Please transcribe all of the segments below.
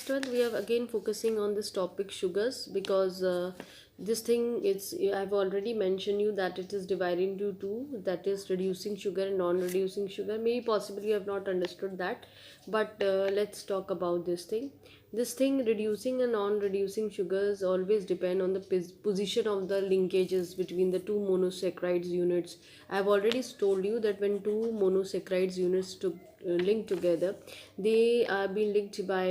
12th we are again focusing on this topic sugars because this thing it's I've already mentioned you that it is divided into two, that is reducing sugar and non-reducing sugar. Maybe possibly you have not understood that, but let's talk about this thing reducing and non-reducing sugars always depend on the position of the linkages between the two monosaccharides units. I've already told you that when two monosaccharides units link together, they are being linked by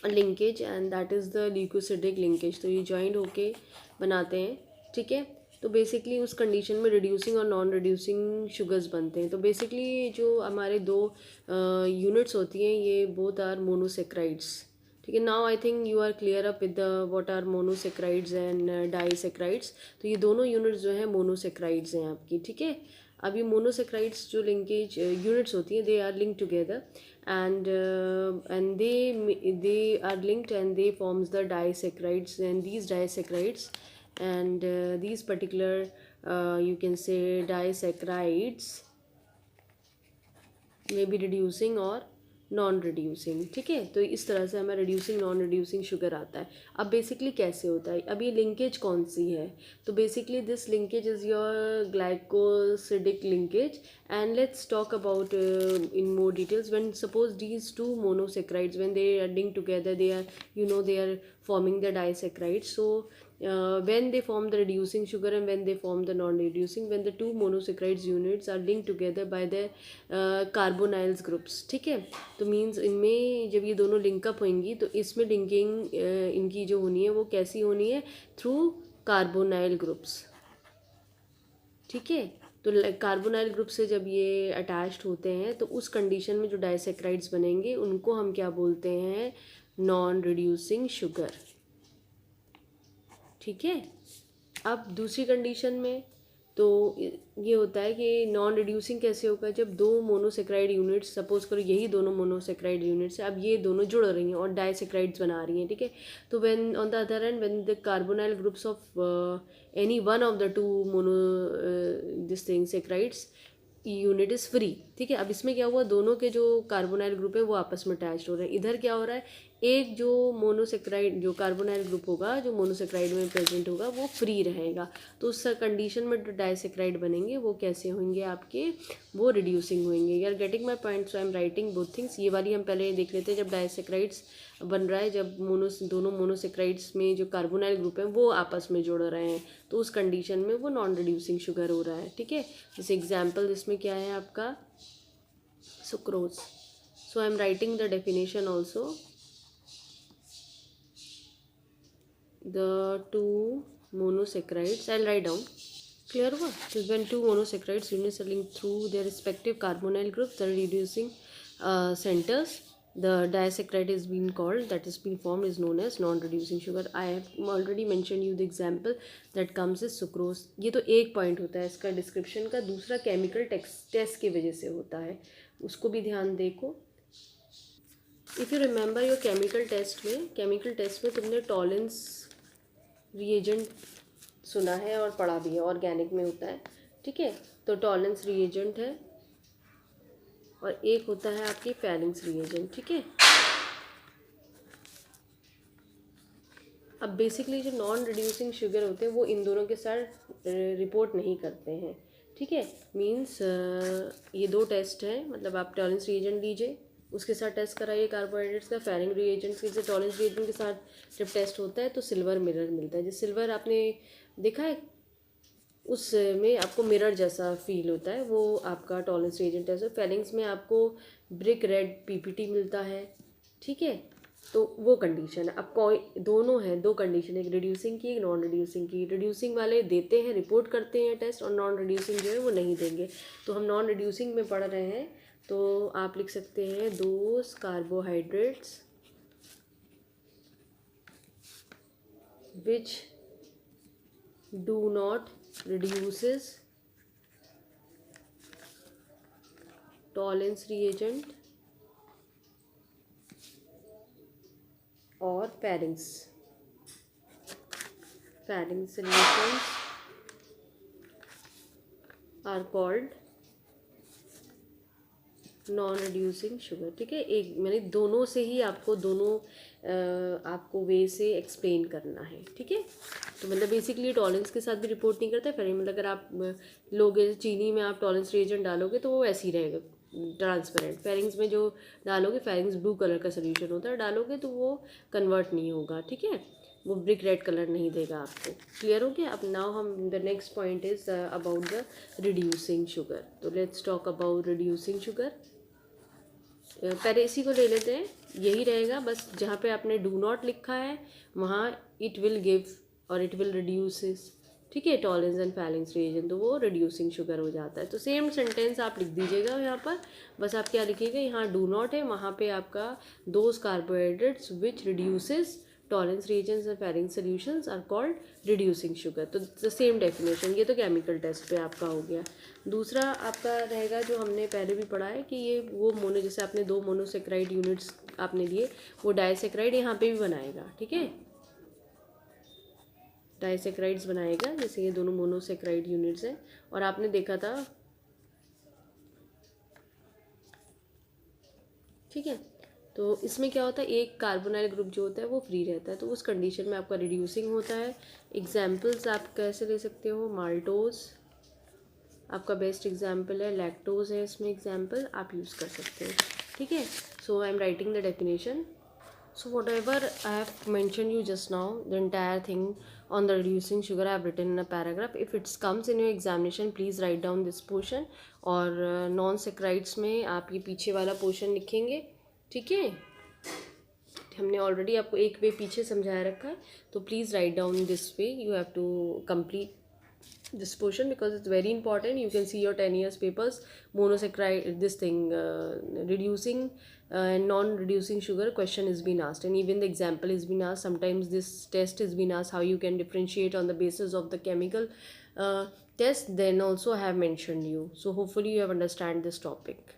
linkage and that is the glucosidic linkage. तो ये joint होके बनाते हैं. ठीक है. तो basically उस condition में रिड्यूसिंग और नॉन रिड्यूसिंग शुगर्स बनते हैं. तो बेसिकली जो हमारे दो यूनिट्स होती हैं ये बोथ आर मोनोसेक्राइड्स. ठीक है. Now I think you are clear up with the what are monosaccharides and disaccharides. तो ये दोनों यूनिट्स जो हैं मोनोसेक्राइड्स हैं आपकी. ठीक है. अब ये मोनोसेक्राइड्स जो लिंकेज यूनिट्स होती हैं they are link together and they are linked and they forms the disaccharides, and these disaccharides and these particular you can say disaccharides may be reducing or non reducing. ठीक है. तो इस तरह से हमें reducing non reducing sugar आता है. अब बेसिकली कैसे होता है, अब ये लिंकेज कौन सी है, तो basically this linkage is your glycosidic linkage. And let's talk about in more details. When suppose these two monosaccharides, when they are linked together, they are, they are forming the disaccharides. So when they form the reducing sugar and when they form the non-reducing, when the two monosaccharides units are linked together by their carbonyls groups. ठीक है. तो means इनमें जब ये दोनों linkup होंगी तो इसमें लिंकिंग इनकी जो होनी है वो कैसी होनी है, थ्रू कार्बोनाइल ग्रुप्स. ठीक है. तो कार्बोनाइल ग्रुप से जब ये अटैच्ड होते हैं तो उस कंडीशन में जो डाइसेक्राइड्स बनेंगे उनको हम क्या बोलते हैं, नॉन रिड्यूसिंग शुगर. ठीक है. अब दूसरी कंडीशन में तो ये होता है कि नॉन रिड्यूसिंग कैसे होगा, जब दो मोनोसेक्राइड यूनिट्स, सपोज करो यही दोनों मोनोसेक्राइड यूनिट्स है, अब ये दोनों जुड़ रही हैं और डाइसेक्राइड्स बना रही हैं. ठीक है. तो when on the other end when the carbonyl groups of any one of the two mono this thing saccharides unit is free. ठीक है. अब इसमें क्या हुआ, दोनों के जो कार्बोनाइल ग्रुप है वो आपस में अटैच्ड हो रहे हैं. इधर क्या हो रहा है, एक जो मोनोसेक्राइड जो कार्बोनाइल ग्रुप होगा जो मोनोसेक्राइड में प्रेजेंट होगा वो फ्री रहेगा. तो उस कंडीशन में जो डाइसेक्राइड बनेंगे वो कैसे होंगे आपके, वो रिड्यूसिंग होंगे. You are getting my point. So I am writing both things. ये वाली हम पहले देख लेते हैं. जब डाइसेक्राइड्स बन रहा है, जब दोनों मोनोसेक्राइड्स में जो कार्बोनाइल ग्रुप है वो आपस में जुड़ रहे हैं, तो उस कंडीशन में वो नॉन रिड्यूसिंग शुगर हो रहा है. ठीक है. जैसे एग्जाम्पल इसमें क्या है आपका, sucrose. So I am writing the definition also. The two monosaccharides, I'll write down. Clear हुआ. So when two monosaccharides units are linked through their respective carbonyl groups, the reducing centers, the disaccharide is being called, that is being formed, is known as non-reducing sugar. I have already mentioned you the example that comes is sucrose. ये तो एक point होता है इसका description का. दूसरा chemical test की वजह से होता है, उसको भी ध्यान देखो. If you remember your chemical test में तुमने टॉलेंस रिएजेंट सुना है और पढ़ा भी है, ऑर्गेनिक में होता है. ठीक है. तो टॉलेंस रिएजेंट है और एक होता है आपकी फेरेंस रिएजेंट. ठीक है. अब बेसिकली जो नॉन रिड्यूसिंग शुगर होते हैं वो इन दोनों के साथ रिपोर्ट नहीं करते हैं. ठीक है. मीन्स ये दो टेस्ट हैं, मतलब आप टॉलेंस रिएजेंट लीजिए, उसके साथ टेस्ट कराइए कार्बोहाइड्रेट्स का. फेरिंग रिएजेंट्स के टॉलेंस रिएजेंट के साथ जब टेस्ट होता है तो सिल्वर मिरर मिलता है. जिस सिल्वर आपने देखा है उसमें आपको मिरर जैसा फील होता है, वो आपका टॉलेंस रिएजेंट है. फेरिंग्स में आपको ब्रिक रेड पीपीटी मिलता है. ठीक है. तो वो कंडीशन है. अब कोई दोनों हैं, दो कंडीशन, एक रिड्यूसिंग की एक नॉन रिड्यूसिंग की. रिड्यूसिंग वाले देते हैं, रिपोर्ट करते हैं टेस्ट, और नॉन रिड्यूसिंग जो है वो नहीं देंगे. तो हम नॉन रिड्यूसिंग में पढ़ रहे हैं तो आप लिख सकते हैं those carbohydrates which do not reduces Tollens reagent और pharynx solutions are called non reducing sugar, ठीक है। एक मैंने दोनों से ही आपको दोनों आपको वे से एक्सप्लेन करना है, ठीक है। तो मतलब बेसिकली टॉलरेंस के साथ भी रिपोर्ट नहीं करता है। मतलब अगर आप लोगे चीनी में आप टॉलरेंस रिएजेंट डालोगे तो वो ऐसे ही रहेगा ट्रांसपेरेंट। फेरिंग्स में जो डालोगे, फेरिंग्स ब्लू कलर का सोल्यूशन होता है, डालोगे तो वो कन्वर्ट नहीं होगा, ठीक है। वो ब्रिक रेड कलर नहीं देगा आपको। क्लियर हो गया। अब नाउ हम the next point is about the reducing sugar. तो let's talk about reducing sugar. पहले इसी को ले लेते हैं, यही रहेगा बस। जहाँ पे आपने डू नॉट लिखा है वहाँ इट विल गिव और इट विल रिड्यूसेस, ठीक है, टॉलरेंस एंड फैलिंग्स रिएजेंट, तो वो रिड्यूसिंग शुगर हो जाता है। तो सेम सेंटेंस आप लिख दीजिएगा यहाँ पर। बस आप क्या लिखिएगा, यहाँ डू नॉट है, वहाँ पे आपका those carbohydrates which reduces tolerance reagents and Ferring solutions are called reducing sugar। तो द सेम डेफिनेशन, ये तो केमिकल टेस्ट पे आपका हो गया। दूसरा आपका रहेगा जो हमने पहले भी पढ़ा है कि ये वो मोनो, जैसे आपने 2 मोनोसेक्राइड यूनिट्स आपने लिए, वो डाइसेक्राइड यहाँ पे भी बनाएगा, ठीक है। डाइसेक्राइड्स बनाएगा, जैसे ये दोनों मोनोसेक्राइड यूनिट्स हैं। और आपने देखा था, ठीक है। तो इसमें क्या होता है, एक कार्बोनाइल ग्रुप जो होता है वो फ्री रहता है, तो उस कंडीशन में आपका रिड्यूसिंग होता है। एग्जाम्पल्स आप कैसे ले सकते हो, माल्टोज आपका बेस्ट एग्जाम्पल है, लैक्टोज है इसमें एग्जाम्पल, आप यूज़ कर सकते हो, ठीक है। So I am writing the definition. So whatever I have mentioned you just now, the entire thing on the reducing sugar I have written in a paragraph. If it comes in your examination, please write down this portion. और non saccharides में आप ये पीछे वाला portion लिखेंगे, ठीक है। हमने ऑलरेडी आपको एक वे पीछे समझाया रखा है, तो please write down this way. You have to complete this portion because it's very important. You can see your 10 years papers, monosaccharide, this thing, reducing and non-reducing sugar question is been asked, and even the example is been asked. Sometimes this test is been asked how you can differentiate on the basis of the chemical test, then also I have mentioned you. So hopefully you have understand this topic.